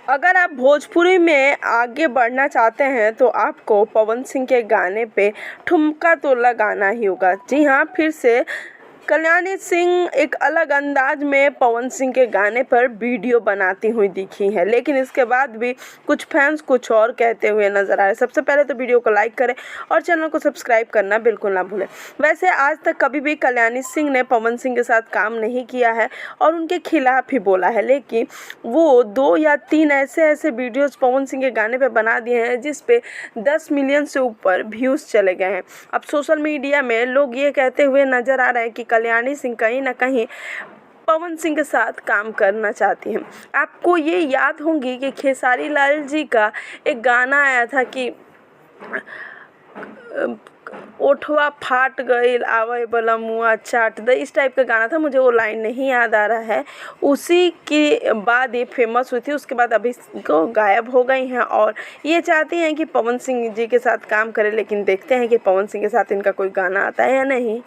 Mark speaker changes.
Speaker 1: अगर आप भोजपुरी में आगे बढ़ना चाहते हैं तो आपको पवन सिंह के गाने पे ठुमका तो लगाना ही होगा। जी हाँ, फिर से कल्याणी सिंह एक अलग अंदाज में पवन सिंह के गाने पर वीडियो बनाती हुई दिखी है, लेकिन इसके बाद भी कुछ फैंस कुछ और कहते हुए नजर आए। सबसे पहले तो वीडियो को लाइक करें और चैनल को सब्सक्राइब करना बिल्कुल ना भूलें। वैसे आज तक कभी भी कल्याणी सिंह ने पवन सिंह के साथ काम नहीं किया है और उनके खिलाफ ही बोला है, लेकिन वो 2 या 3 ऐसे वीडियोस पवन सिंह के गाने पे बना दिए हैं जिस पे 10 मिलियन से ऊपर व्यूज़ चले गए हैं। अब सोशल मीडिया में लोग ये कहते हुए नजर आ रहे हैं कि कल्याणी सिंह कहीं ना कहीं पवन सिंह के साथ काम करना चाहती हैं। आपको ये याद होंगी कि खेसारी लाल जी का एक गाना आया था कि ओठवा फाट गईल आवे वाला मुआ चाट द, इस टाइप का गाना था, मुझे वो लाइन नहीं याद आ रहा है। उसी के बाद ये फेमस हुई थी, उसके बाद अभी को गायब हो गई हैं और ये चाहती हैं कि पवन सिंह जी के साथ काम करें, लेकिन देखते हैं कि पवन सिंह के साथ इनका कोई गाना आता है या नहीं।